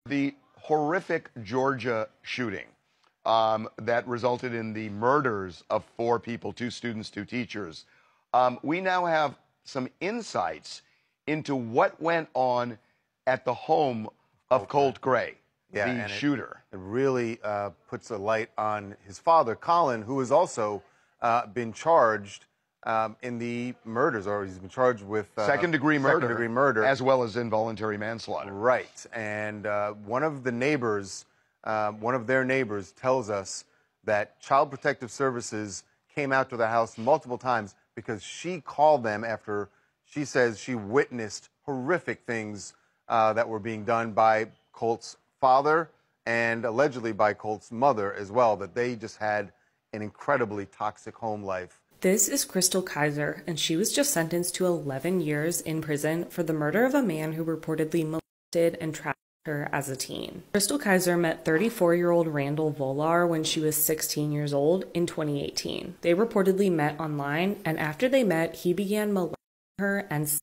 The horrific Georgia shooting that resulted in the murders of 4 people, 2 students, 2 teachers. We now have some insights into what went on at the home of Colt Gray, the shooter. It really puts a light on his father, Colin, who has also been charged in the murders, or he's been charged with second-degree murder, as well as involuntary manslaughter. Right, and one of their neighbors tells us that Child Protective Services came out to the house multiple times because she called them after she says she witnessed horrific things that were being done by Colt's father and allegedly by Colt's mother as well, that they just had an incredibly toxic home life. This is Crystal Kiser, and she was just sentenced to 11 years in prison for the murder of a man who reportedly molested and trafficked her as a teen. Crystal Kiser met 34-year-old Randall Volar when she was 16 years old in 2018. They reportedly met online, and after they met, he began molesting her and trafficking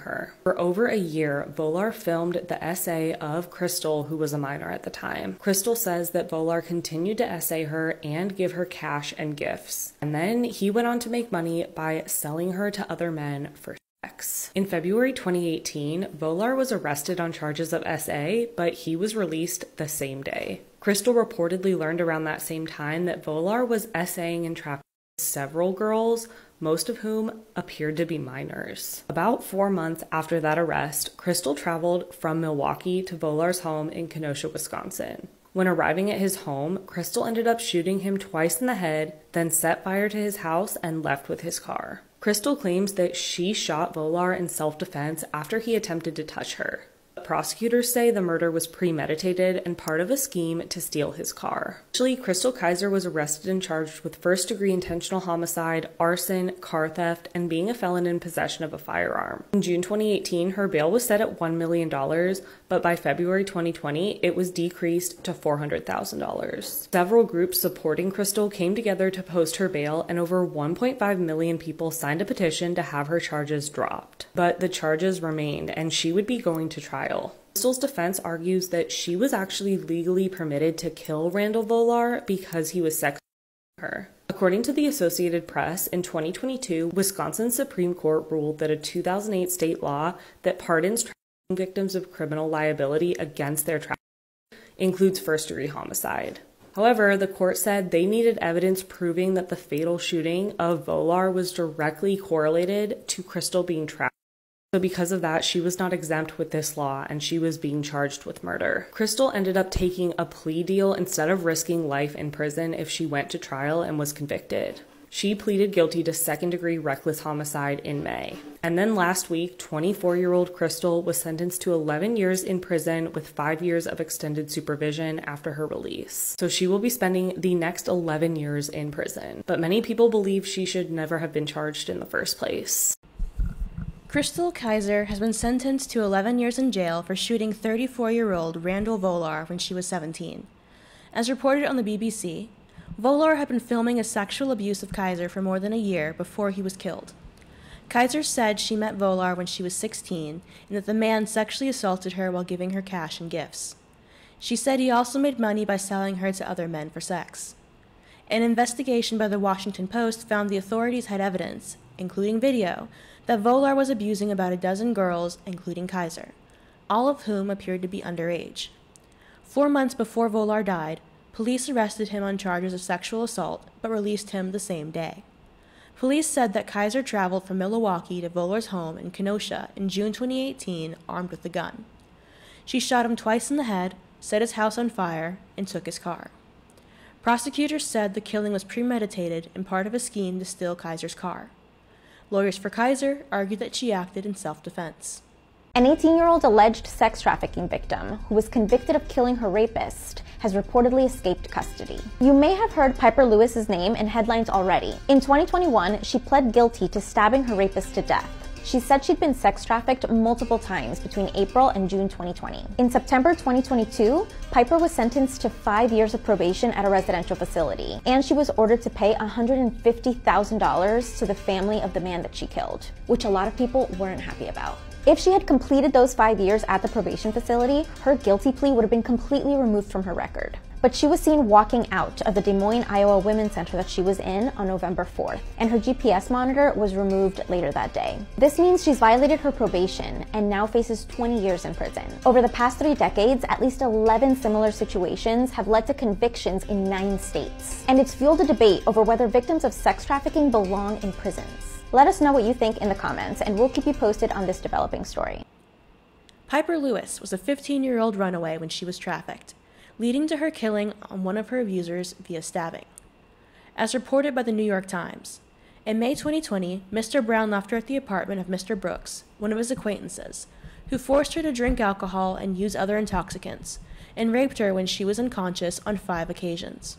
her. For over a year, Volar filmed the essay of Crystal, who was a minor at the time. Crystal says that Volar continued to essay her and give her cash and gifts. And then he went on to make money by selling her to other men for sex. In February 2018, Volar was arrested on charges of SA, but he was released the same day. Crystal reportedly learned around that same time that Volar was essaying and trafficking several girls, most of whom appeared to be minors. About 4 months after that arrest, Crystal traveled from Milwaukee to Volar's home in Kenosha, Wisconsin. When arriving at his home, Crystal ended up shooting him twice in the head, then set fire to his house and left with his car. Crystal claims that she shot Volar in self-defense after he attempted to touch her. Prosecutors say the murder was premeditated and part of a scheme to steal his car. Actually, Crystal Kiser was arrested and charged with first-degree intentional homicide, arson, car theft, and being a felon in possession of a firearm. In June 2018, her bail was set at $1 million, but by February 2020, it was decreased to $400,000. Several groups supporting Crystal came together to post her bail, and over 1.5 million people signed a petition to have her charges dropped. But the charges remained, and she would be going to trial. Crystal's defense argues that she was actually legally permitted to kill Randall Volar because he was sexually with her. According to the Associated Press, in 2022, Wisconsin's Supreme Court ruled that a 2008 state law that pardons trafficking victims of criminal liability against their trafficking includes first-degree homicide. However, the court said they needed evidence proving that the fatal shooting of Volar was directly correlated to Crystal being trafficked. So because of that, she was not exempt with this law, and she was being charged with murder. Crystal ended up taking a plea deal instead of risking life in prison if she went to trial and was convicted. She pleaded guilty to second-degree reckless homicide in May. And then last week, 24-year-old Crystal was sentenced to 11 years in prison with 5 years of extended supervision after her release. So she will be spending the next 11 years in prison. But many people believe she should never have been charged in the first place. Crystal Kiser has been sentenced to 11 years in jail for shooting 34-year-old Randall Volar when she was 17. As reported on the BBC, Volar had been filming a sexual abuse of Kiser for more than a year before he was killed. Kiser said she met Volar when she was 16 and that the man sexually assaulted her while giving her cash and gifts. She said he also made money by selling her to other men for sex. An investigation by the Washington Post found the authorities had evidence, including video, that Volar was abusing about a dozen girls, including Kiser, all of whom appeared to be underage. 4 months before Volar died, police arrested him on charges of sexual assault, but released him the same day. Police said that Kiser traveled from Milwaukee to Volar's home in Kenosha in June 2018 armed with a gun. She shot him twice in the head, set his house on fire, and took his car. Prosecutors said the killing was premeditated and part of a scheme to steal Kiser's car. Lawyers for Kiser argued that she acted in self-defense. An 18-year-old alleged sex trafficking victim who was convicted of killing her rapist has reportedly escaped custody. You may have heard Piper Lewis's name in headlines already. In 2021, she pled guilty to stabbing her rapist to death. She said she'd been sex trafficked multiple times between April and June 2020. In September 2022, Piper was sentenced to 5 years of probation at a residential facility, and she was ordered to pay $150,000 to the family of the man that she killed, which a lot of people weren't happy about. If she had completed those 5 years at the probation facility, her guilty plea would have been completely removed from her record. But she was seen walking out of the Des Moines, Iowa Women's Center that she was in on November 4th, and her GPS monitor was removed later that day. This means she's violated her probation and now faces 20 years in prison. Over the past 3 decades, at least 11 similar situations have led to convictions in 9 states. And it's fueled a debate over whether victims of sex trafficking belong in prisons. Let us know what you think in the comments, and we'll keep you posted on this developing story. Piper Lewis was a 15-year-old runaway when she was trafficked, leading to her killing on one of her abusers via stabbing. As reported by the New York Times, in May 2020, Mr. Brown left her at the apartment of Mr. Brooks, one of his acquaintances, who forced her to drink alcohol and use other intoxicants, and raped her when she was unconscious on 5 occasions.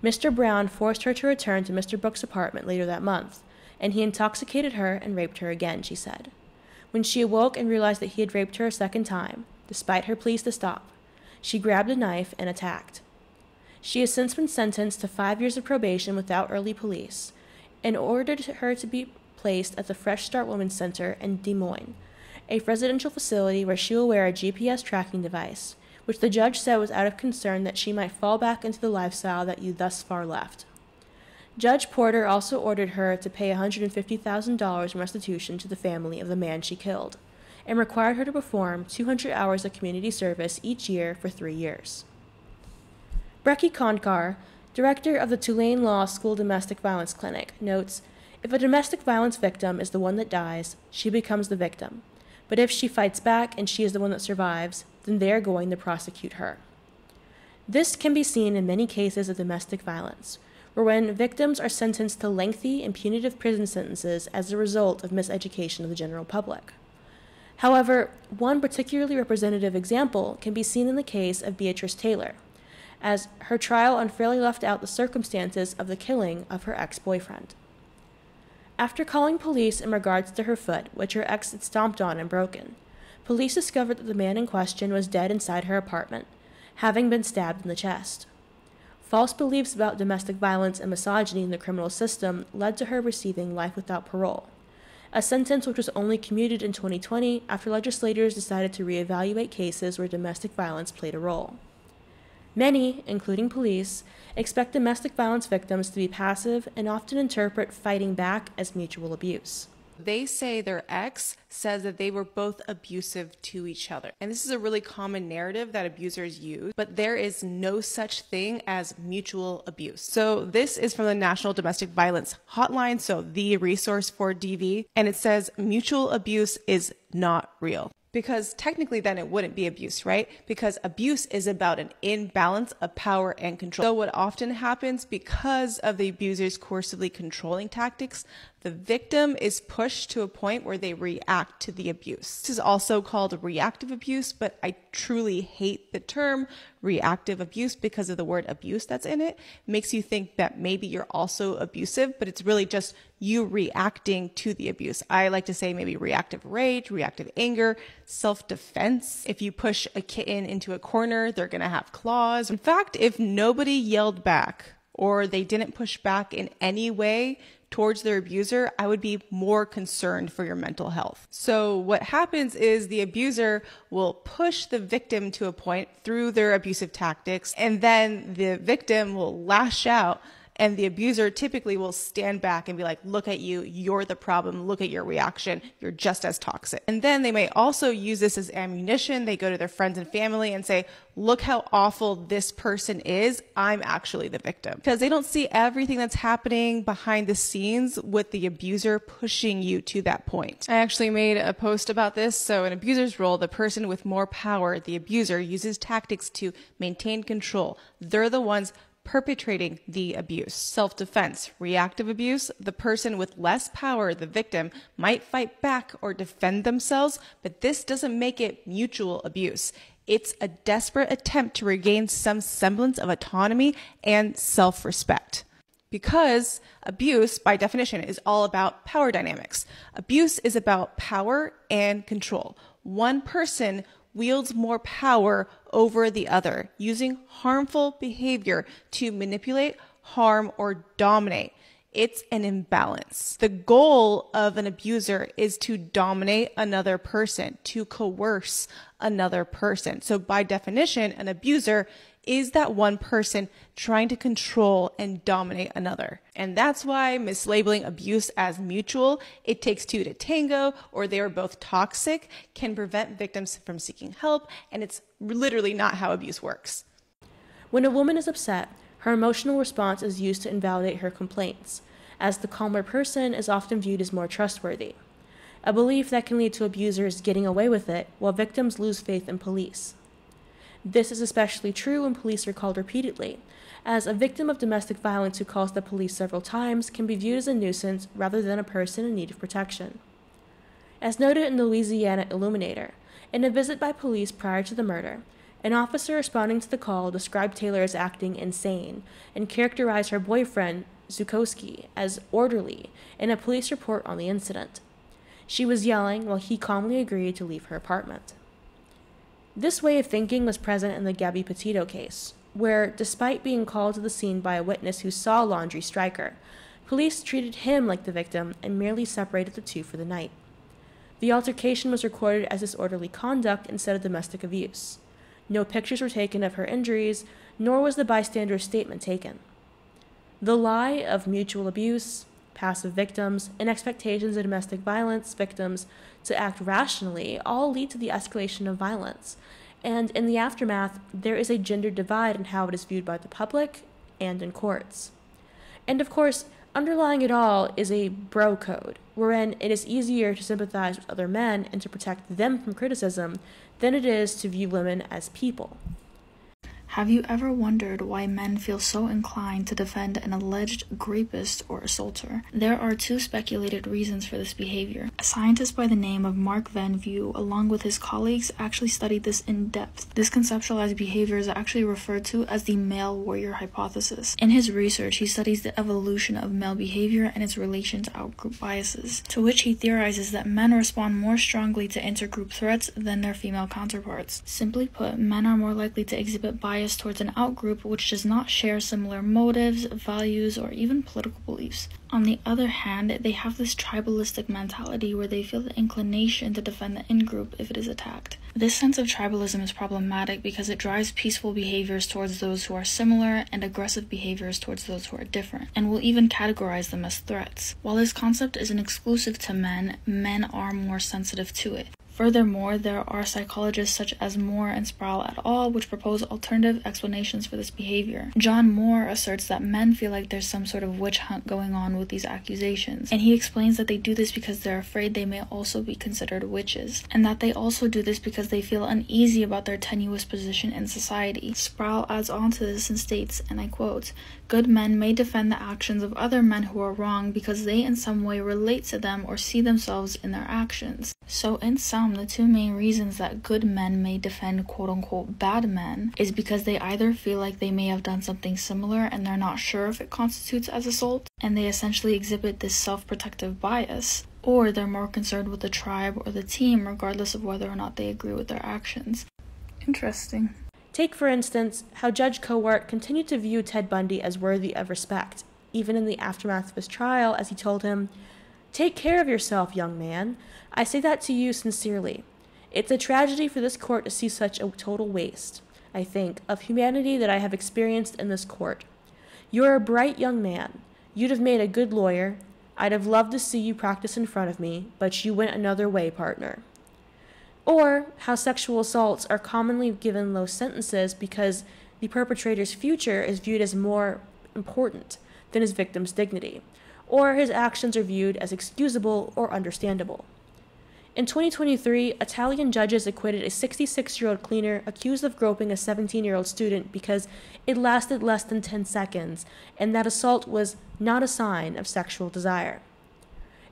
Mr. Brown forced her to return to Mr. Brooks' apartment later that month, and he intoxicated her and raped her again, she said. When she awoke and realized that he had raped her a second time, despite her pleas to stop, she grabbed a knife and attacked. She has since been sentenced to 5 years of probation without early release and ordered her to be placed at the Fresh Start Women's Center in Des Moines, a residential facility where she will wear a GPS tracking device, which the judge said was out of concern that she might fall back into the lifestyle that you thus far left. Judge Porter also ordered her to pay $150,000 in restitution to the family of the man she killed, and required her to perform 200 hours of community service each year for 3 years. Brecky Konkar, director of the Tulane Law School Domestic Violence Clinic, notes, "If a domestic violence victim is the one that dies, she becomes the victim. But if she fights back and she is the one that survives, then they are going to prosecute her." This can be seen in many cases of domestic violence, where when victims are sentenced to lengthy and punitive prison sentences as a result of miseducation of the general public. However, one particularly representative example can be seen in the case of Beatrice Taylor, as her trial unfairly left out the circumstances of the killing of her ex-boyfriend. After calling police in regards to her foot, which her ex had stomped on and broken, police discovered that the man in question was dead inside her apartment, having been stabbed in the chest. False beliefs about domestic violence and misogyny in the criminal system led to her receiving life without parole, a sentence which was only commuted in 2020 after legislators decided to reevaluate cases where domestic violence played a role. Many, including police, expect domestic violence victims to be passive and often interpret fighting back as mutual abuse. They say their ex says that they were both abusive to each other. And this is a really common narrative that abusers use, but there is no such thing as mutual abuse. So this is from the National Domestic Violence Hotline, so the resource for DV, and it says mutual abuse is not real. Because technically then it wouldn't be abuse, right? Because abuse is about an imbalance of power and control. So what often happens because of the abuser's coercively controlling tactics, the victim is pushed to a point where they react to the abuse. This is also called reactive abuse, but I truly hate the term reactive abuse because of the word abuse that's in it. It makes you think that maybe you're also abusive, but it's really just you reacting to the abuse. I like to say maybe reactive rage, reactive anger, self-defense. If you push a kitten into a corner, they're going to have claws. In fact, if nobody yelled back or they didn't push back in any way towards their abuser, I would be more concerned for your mental health. So what happens is the abuser will push the victim to a point through their abusive tactics, and then the victim will lash out, and the abuser typically will stand back and be like, look at you, you're the problem, look at your reaction, you're just as toxic. And then they may also use this as ammunition. They go to their friends and family and say, look how awful this person is, I'm actually the victim. Because they don't see everything that's happening behind the scenes with the abuser pushing you to that point. I actually made a post about this. So in abuser's role, the person with more power, the abuser, uses tactics to maintain control. They're the ones perpetrating the abuse. Self-defense, reactive abuse, the person with less power, the victim, might fight back or defend themselves, but this doesn't make it mutual abuse. It's a desperate attempt to regain some semblance of autonomy and self-respect. Because abuse, by definition, is all about power dynamics. Abuse is about power and control. One person wields more power over the other, using harmful behavior to manipulate, harm, or dominate. It's an imbalance. The goal of an abuser is to dominate another person, to coerce another person. So by definition, an abuser is that one person trying to control and dominate another. And that's why mislabeling abuse as mutual, it takes two to tango, or they are both toxic, can prevent victims from seeking help, and it's literally not how abuse works. When a woman is upset, her emotional response is used to invalidate her complaints, as the calmer person is often viewed as more trustworthy. A belief that can lead to abusers getting away with it, while victims lose faith in police. This is especially true when police are called repeatedly, as a victim of domestic violence who calls the police several times can be viewed as a nuisance rather than a person in need of protection. As noted in the Louisiana Illuminator, in a visit by police prior to the murder, an officer responding to the call described Taylor as acting insane and characterized her boyfriend, Zukowski, as orderly in a police report on the incident. She was yelling while he calmly agreed to leave her apartment. This way of thinking was present in the Gabby Petito case, where, despite being called to the scene by a witness who saw Laundrie strike her, police treated him like the victim and merely separated the two for the night. The altercation was recorded as disorderly conduct instead of domestic abuse. No pictures were taken of her injuries, nor was the bystander's statement taken. The lie of mutual abuse, passive victims, and expectations of domestic violence victims to act rationally all lead to the escalation of violence, and in the aftermath, there is a gender divide in how it is viewed by the public and in courts. And of course, underlying it all is a bro code, wherein it is easier to sympathize with other men and to protect them from criticism than it is to view women as people. Have you ever wondered why men feel so inclined to defend an alleged rapist or assaulter? There are two speculated reasons for this behavior. A scientist by the name of Mark Van Vue, along with his colleagues, actually studied this in depth. This conceptualized behavior is actually referred to as the male warrior hypothesis. In his research, he studies the evolution of male behavior and its relation to outgroup biases, to which he theorizes that men respond more strongly to intergroup threats than their female counterparts. Simply put, men are more likely to exhibit bias towards an outgroup which does not share similar motives, values, or even political beliefs. On the other hand, they have this tribalistic mentality where they feel the inclination to defend the in-group if it is attacked. This sense of tribalism is problematic because it drives peaceful behaviors towards those who are similar and aggressive behaviors towards those who are different, and will even categorize them as threats. While this concept isn't exclusive to men, men are more sensitive to it. Furthermore, there are psychologists such as Moore and Sproul et al. Which propose alternative explanations for this behavior. John Moore asserts that men feel like there's some sort of witch hunt going on with these accusations, and he explains that they do this because they're afraid they may also be considered witches, and that they also do this because they feel uneasy about their tenuous position in society. Sproul adds on to this and states, and I quote, "Good men may defend the actions of other men who are wrong because they in some way relate to them or see themselves in their actions." So in sum, the two main reasons that good men may defend quote-unquote bad men is because they either feel like they may have done something similar and they're not sure if it constitutes as assault, and they essentially exhibit this self-protective bias, or they're more concerned with the tribe or the team regardless of whether or not they agree with their actions. Interesting. Take, for instance, how Judge Cowart continued to view Ted Bundy as worthy of respect, even in the aftermath of his trial, as he told him, "Take care of yourself, young man. I say that to you sincerely. It's a tragedy for this court to see such a total waste, I think, of humanity that I have experienced in this court. You're a bright young man. You'd have made a good lawyer. I'd have loved to see you practice in front of me, but you went another way, partner." Or how sexual assaults are commonly given low sentences because the perpetrator's future is viewed as more important than his victim's dignity, or his actions are viewed as excusable or understandable. In 2023, Italian judges acquitted a 66-year-old cleaner accused of groping a 17-year-old student because it lasted less than 10 seconds, and that assault was not a sign of sexual desire.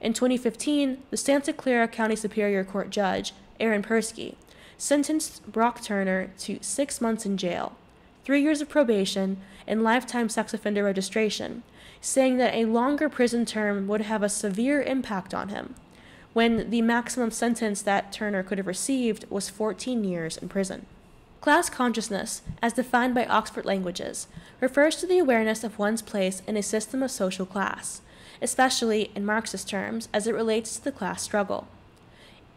In 2015, the Santa Clara County Superior Court judge, Aaron Persky, sentenced Brock Turner to 6 months in jail, 3 years of probation, and lifetime sex offender registration, saying that a longer prison term would have a severe impact on him, when the maximum sentence that Turner could have received was 14 years in prison. Class consciousness, as defined by Oxford Languages, refers to the awareness of one's place in a system of social class, especially in Marxist terms as it relates to the class struggle.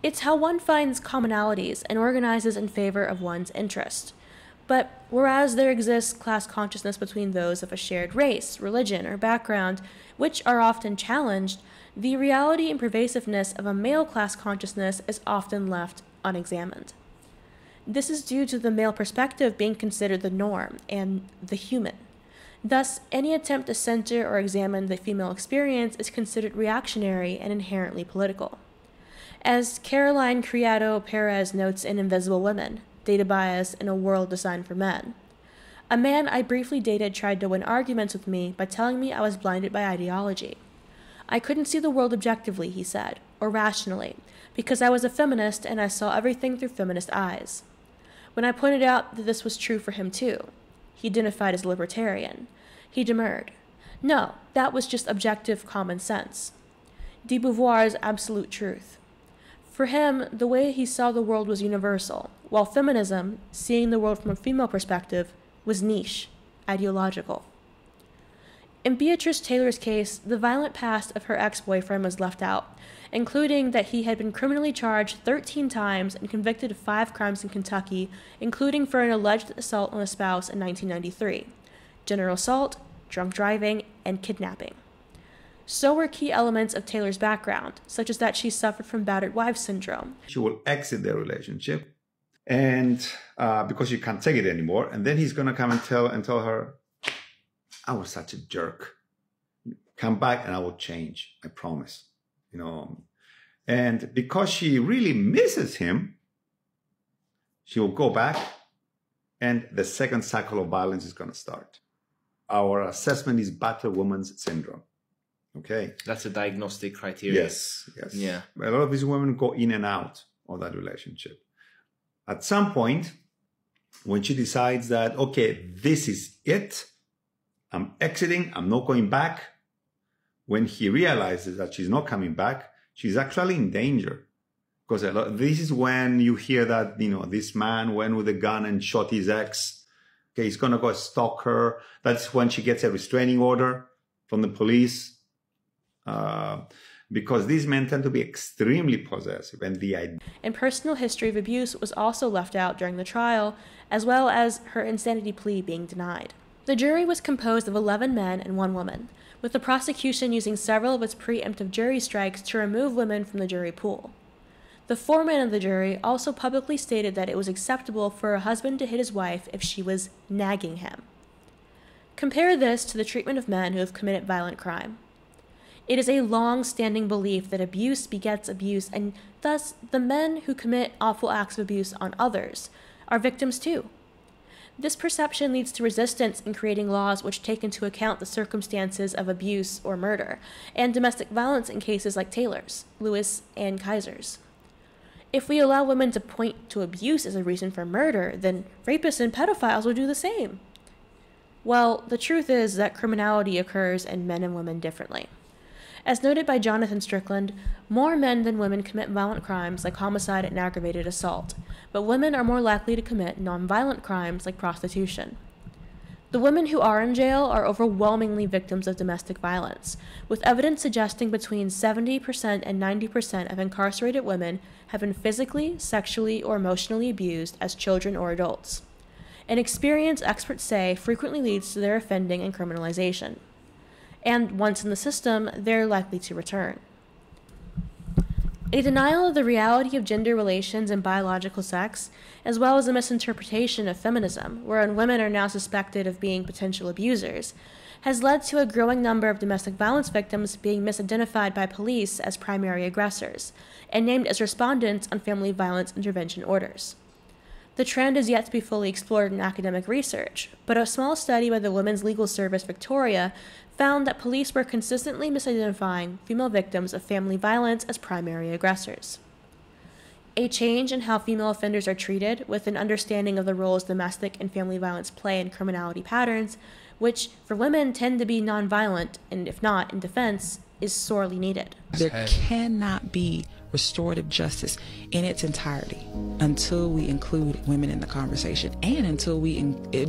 It's how one finds commonalities and organizes in favor of one's interest. But whereas there exists class consciousness between those of a shared race, religion, or background, which are often challenged, the reality and pervasiveness of a male class consciousness is often left unexamined. This is due to the male perspective being considered the norm and the human. Thus, any attempt to center or examine the female experience is considered reactionary and inherently political. As Caroline Criado Perez notes in Invisible Women, Data Bias in a World Designed for Men, a man I briefly dated tried to win arguments with me by telling me I was blinded by ideology. I couldn't see the world objectively, he said, or rationally, because I was a feminist and I saw everything through feminist eyes. When I pointed out that this was true for him too, he identified as libertarian. He demurred. No, that was just objective common sense. De Beauvoir's absolute truth. For him, the way he saw the world was universal, while feminism, seeing the world from a female perspective, was niche, ideological. In Beatrice Taylor's case, the violent past of her ex-boyfriend was left out, including that he had been criminally charged 13 times and convicted of 5 crimes in Kentucky, including for an alleged assault on a spouse in 1993, general assault, drunk driving, and kidnapping. So were key elements of Taylor's background, such as that she suffered from battered wife syndrome. She will exit their relationship, and because she can't take it anymore, and then he's gonna come and tell her, "I was such a jerk. Come back, and I will change. I promise." You know, and because she really misses him, she will go back, and the second cycle of violence is gonna start. Our assessment is battered woman's syndrome. Okay. That's a diagnostic criteria. Yes. Yeah. A lot of these women go in and out of that relationship. At some point, when she decides that, okay, this is it, I'm exiting, I'm not going back, when he realizes that she's not coming back, she's actually in danger. Because this is when you hear that, this man went with a gun and shot his ex. Okay, he's going to go stalk her. That's when she gets a restraining order from the police. Because these men tend to be extremely possessive, and personal history of abuse was also left out during the trial, as well as her insanity plea being denied. The jury was composed of 11 men and 1 woman, with the prosecution using several of its preemptive jury strikes to remove women from the jury pool. The foreman of the jury also publicly stated that it was acceptable for a husband to hit his wife if she was nagging him. Compare this to the treatment of men who have committed violent crime. It is a long-standing belief that abuse begets abuse, and thus the men who commit awful acts of abuse on others are victims too. This perception leads to resistance in creating laws which take into account the circumstances of abuse or murder, and domestic violence in cases like Taylor's, Lewis, and Kaiser's. If we allow women to point to abuse as a reason for murder, then rapists and pedophiles will do the same. Well, the truth is that criminality occurs in men and women differently. As noted by Jonathan Strickland, more men than women commit violent crimes like homicide and aggravated assault, but women are more likely to commit non-violent crimes like prostitution. The women who are in jail are overwhelmingly victims of domestic violence, with evidence suggesting between 70% and 90% of incarcerated women have been physically, sexually, or emotionally abused as children or adults. An experience experts say frequently leads to their offending and criminalization. And once in the system, they're likely to return. A denial of the reality of gender relations and biological sex, as well as a misinterpretation of feminism, wherein women are now suspected of being potential abusers, has led to a growing number of domestic violence victims being misidentified by police as primary aggressors, and named as respondents on family violence intervention orders. The trend is yet to be fully explored in academic research, but a small study by the Women's Legal Service Victoria found that police were consistently misidentifying female victims of family violence as primary aggressors. A change in how female offenders are treated, with an understanding of the roles domestic and family violence play in criminality patterns, which for women tend to be nonviolent, and if not in defense, is sorely needed. There cannot be restorative justice in its entirety until we include women in the conversation, and until we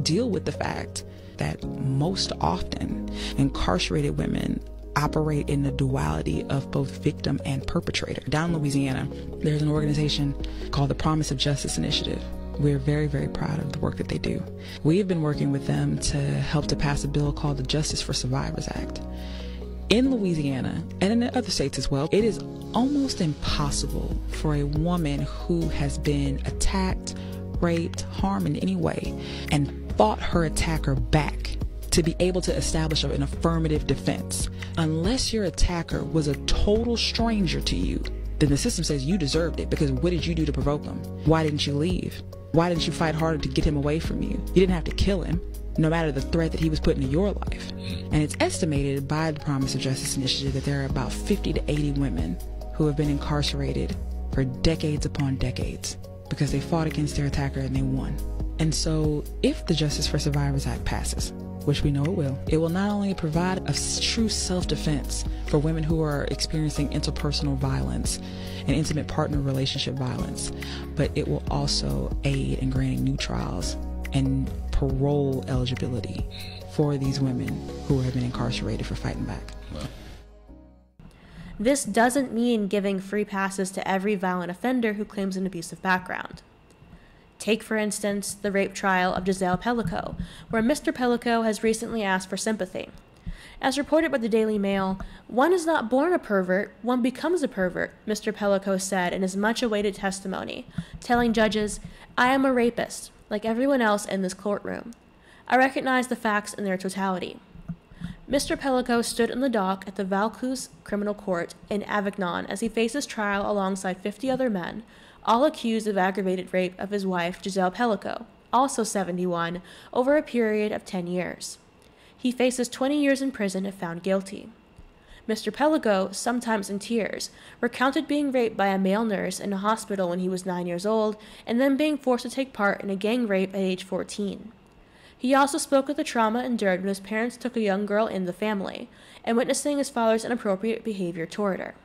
deal with the fact that most often incarcerated women operate in the duality of both victim and perpetrator. Down in Louisiana, there's an organization called the Promise of Justice Initiative. We're very, very proud of the work that they do. We've been working with them to help to pass a bill called the Justice for Survivors Act. In Louisiana, and in other states as well, it is almost impossible for a woman who has been attacked, raped, harmed in any way, and fought her attacker back to be able to establish an affirmative defense. Unless your attacker was a total stranger to you, then the system says you deserved it, because what did you do to provoke him? Why didn't you leave? Why didn't you fight harder to get him away from you? You didn't have to kill him, no matter the threat that he was putting in your life. And it's estimated by the Promise of Justice Initiative that there are about 50 to 80 women who have been incarcerated for decades upon decades because they fought against their attacker and they won. And so if the Justice for Survivors Act passes, which we know it will not only provide a true self-defense for women who are experiencing interpersonal violence and intimate partner relationship violence, but it will also aid in granting new trials and parole eligibility for these women who have been incarcerated for fighting back. This doesn't mean giving free passes to every violent offender who claims an abusive background. Take, for instance, the rape trial of Giselle Pellico, where Mr. Pellico has recently asked for sympathy. As reported by the Daily Mail, one is not born a pervert, one becomes a pervert, Mr. Pellico said in his much-awaited testimony, telling judges, "I am a rapist, like everyone else in this courtroom. I recognize the facts in their totality." Mr. Pellico stood in the dock at the Vaucluse Criminal Court in Avignon as he faces trial alongside 50 other men, all accused of aggravated rape of his wife, Giselle Pellico, also 71, over a period of 10 years. He faces 20 years in prison if found guilty. Mr. Pellico, sometimes in tears, recounted being raped by a male nurse in a hospital when he was 9 years old, and then being forced to take part in a gang rape at age 14. He also spoke of the trauma endured when his parents took a young girl in the family, and witnessing his father's inappropriate behavior toward her.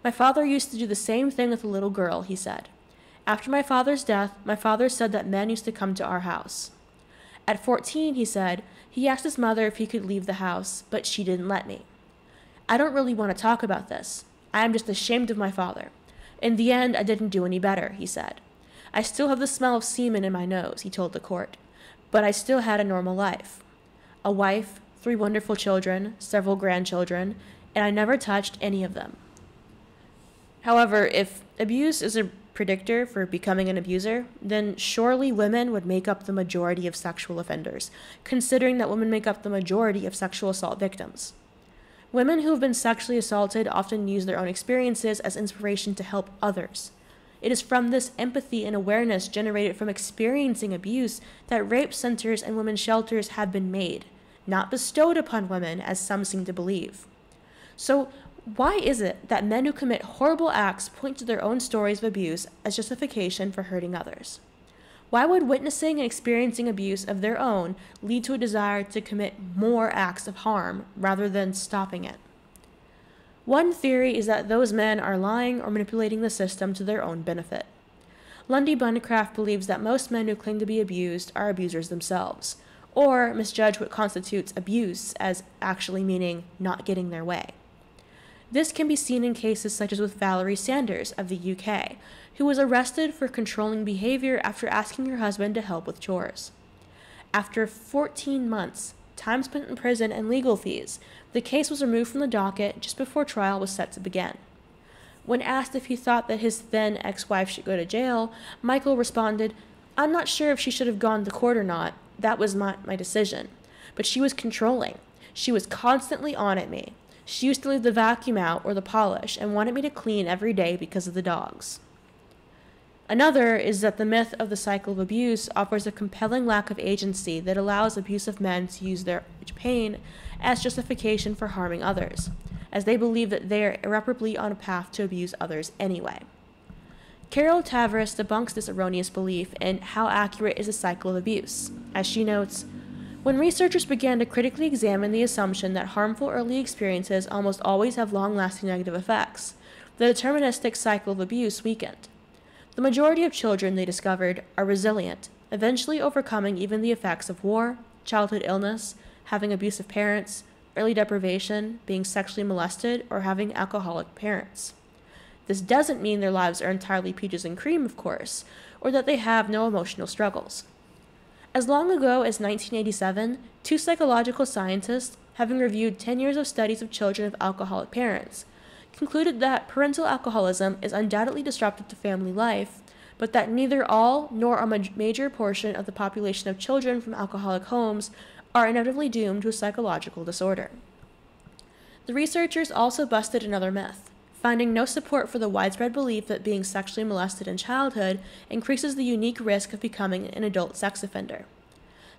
"My father used to do the same thing with a little girl," he said. "After my father's death, my father said that men used to come to our house. At 14, he said, he asked his mother if he could leave the house, but she didn't let me. I don't really want to talk about this. I am just ashamed of my father. In the end, I didn't do any better," he said. "I still have the smell of semen in my nose," he told the court, "but I still had a normal life. A wife, 3 wonderful children, several grandchildren, and I never touched any of them." However, if abuse is a predictor for becoming an abuser, then surely women would make up the majority of sexual offenders, considering that women make up the majority of sexual assault victims. Women who have been sexually assaulted often use their own experiences as inspiration to help others. It is from this empathy and awareness generated from experiencing abuse that rape centers and women's shelters have been made, not bestowed upon women as some seem to believe. So, why is it that men who commit horrible acts point to their own stories of abuse as justification for hurting others? Why would witnessing and experiencing abuse of their own lead to a desire to commit more acts of harm rather than stopping it? One theory is that those men are lying or manipulating the system to their own benefit. Lundy Buncraft believes that most men who claim to be abused are abusers themselves, or misjudge what constitutes abuse as actually meaning not getting their way. This can be seen in cases such as with Valerie Sanders of the UK, who was arrested for controlling behavior after asking her husband to help with chores. After 14 months, time spent in prison, and legal fees, the case was removed from the docket just before trial was set to begin. When asked if he thought that his then ex-wife should go to jail, Michael responded, "I'm not sure if she should have gone to court or not. That was my decision. But she was controlling. She was constantly on at me. She used to leave the vacuum out or the polish and wanted me to clean every day because of the dogs." Another is that the myth of the cycle of abuse offers a compelling lack of agency that allows abusive men to use their pain as justification for harming others, as they believe that they are irreparably on a path to abuse others anyway. Carol Tavris debunks this erroneous belief in How Accurate is the Cycle of Abuse, as she notes, "When researchers began to critically examine the assumption that harmful early experiences almost always have long-lasting negative effects, the deterministic cycle of abuse weakened. The majority of children, they discovered, are resilient, eventually overcoming even the effects of war, childhood illness, having abusive parents, early deprivation, being sexually molested, or having alcoholic parents. This doesn't mean their lives are entirely peaches and cream, of course, or that they have no emotional struggles. As long ago as 1987, two psychological scientists, having reviewed 10 years of studies of children of alcoholic parents, concluded that parental alcoholism is undoubtedly disruptive to family life, but that neither all nor a major portion of the population of children from alcoholic homes are inevitably doomed to a psychological disorder. The researchers also busted another myth, finding no support for the widespread belief that being sexually molested in childhood increases the unique risk of becoming an adult sex offender.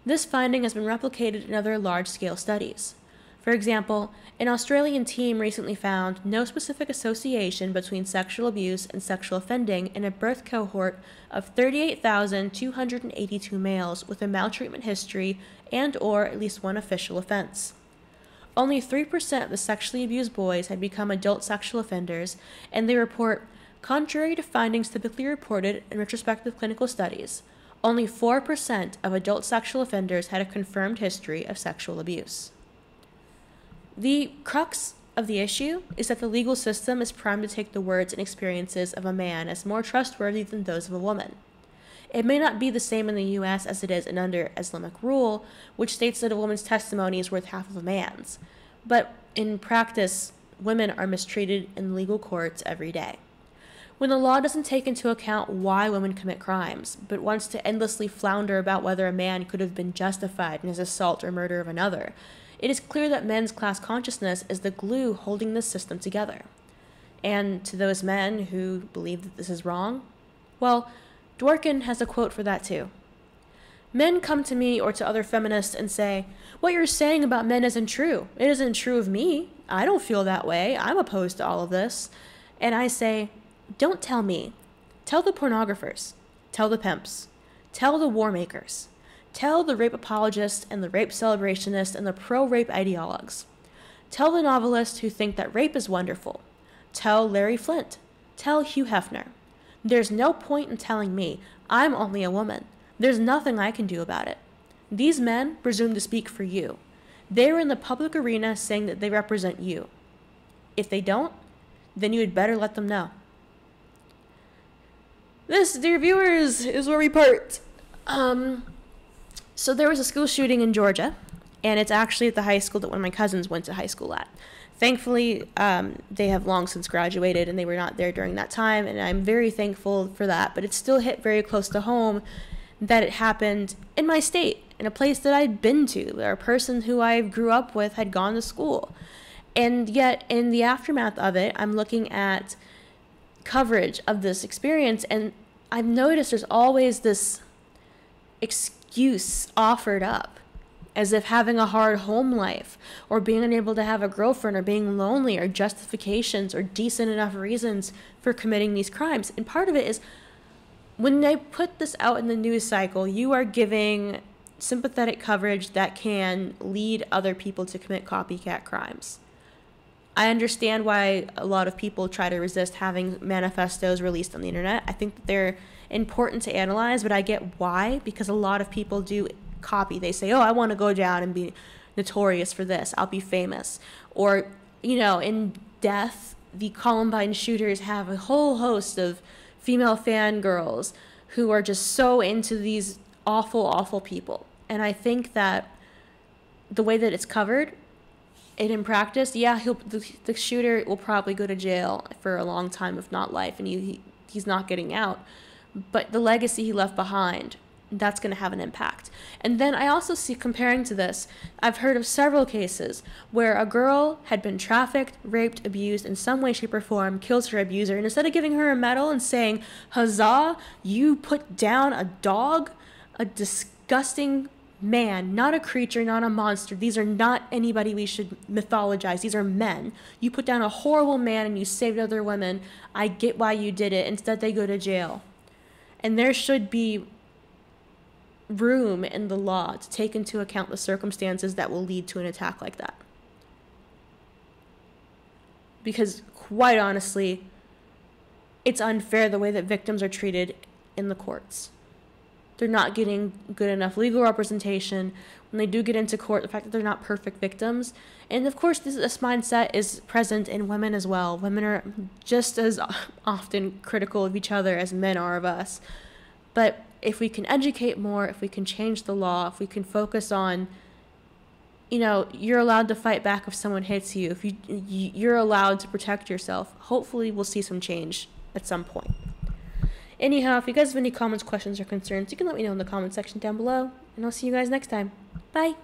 This finding has been replicated in other large-scale studies. For example, an Australian team recently found no specific association between sexual abuse and sexual offending in a birth cohort of 38,282 males with a maltreatment history and/or at least one official offense. Only 3% of the sexually abused boys had become adult sexual offenders, and they report, contrary to findings typically reported in retrospective clinical studies, only 4% of adult sexual offenders had a confirmed history of sexual abuse. The crux of the issue is that the legal system is primed to take the words and experiences of a man as more trustworthy than those of a woman. It may not be the same in the U.S. as it is under Islamic rule, which states that a woman's testimony is worth half of a man's. But in practice, women are mistreated in legal courts every day. When the law doesn't take into account why women commit crimes, but wants to endlessly flounder about whether a man could have been justified in his assault or murder of another, it is clear that men's class consciousness is the glue holding this system together. And to those men who believe that this is wrong, well, Dworkin has a quote for that too. Men come to me or to other feminists and say, "What you're saying about men isn't true. It isn't true of me. I don't feel that way. I'm opposed to all of this." And I say, don't tell me. Tell the pornographers. Tell the pimps. Tell the war makers. Tell the rape apologists and the rape celebrationists and the pro-rape ideologues. Tell the novelists who think that rape is wonderful. Tell Larry Flint. Tell Hugh Hefner. There's no point in telling me. I'm only a woman. There's nothing I can do about it. These men presume to speak for you. They're in the public arena saying that they represent you. If they don't, then you had better let them know. This, dear viewers, is where we part. So there was a school shooting in Georgia, and it's actually at the high school that one of my cousins went to high school at. Thankfully, they have long since graduated, and they were not there during that time, and I'm very thankful for that. But it still hit very close to home that it happened in my state, in a place that I'd been to, where a person who I grew up with had gone to school. And yet, in the aftermath of it, I'm looking at coverage of this experience, and I've noticed there's always this excuse offered up, as if having a hard home life, or being unable to have a girlfriend, or being lonely, or justifications, or decent enough reasons for committing these crimes. And part of it is, when I put this out in the news cycle, you are giving sympathetic coverage that can lead other people to commit copycat crimes. I understand why a lot of people try to resist having manifestos released on the internet. I think that they're important to analyze, but I get why, because a lot of people do copy. They say, oh, I want to go down and be notorious for this. I'll be famous. Or, you know, in death, the Columbine shooters have a whole host of female fangirls who are just so into these awful, awful people. And I think that the way that it's covered, and in practice, yeah, the shooter will probably go to jail for a long time, if not life, and he's not getting out. But the legacy he left behind, that's going to have an impact. And then I also see, comparing to this, I've heard of several cases where a girl had been trafficked, raped, abused in some way, shape, or form, kills her abuser, and instead of giving her a medal and saying, huzzah, you put down a dog, a disgusting man, not a creature, not a monster. These are not anybody we should mythologize. These are men. You put down a horrible man and you saved other women. I get why you did it. Instead, they go to jail. And there should be room in the law to take into account the circumstances that will lead to an attack like that. Because, quite honestly, it's unfair the way that victims are treated in the courts. they're not getting good enough legal representation. When they do get into court, the fact that they're not perfect victims. And of course, this mindset is present in women as well. Women are just as often critical of each other as men are of us. But if we can educate more, if we can change the law, if we can focus on, you're allowed to fight back if someone hits you, if you're allowed to protect yourself, hopefully we'll see some change at some point. Anyhow, if you guys have any comments, questions, or concerns, you can let me know in the comment section down below, and I'll see you guys next time. Bye!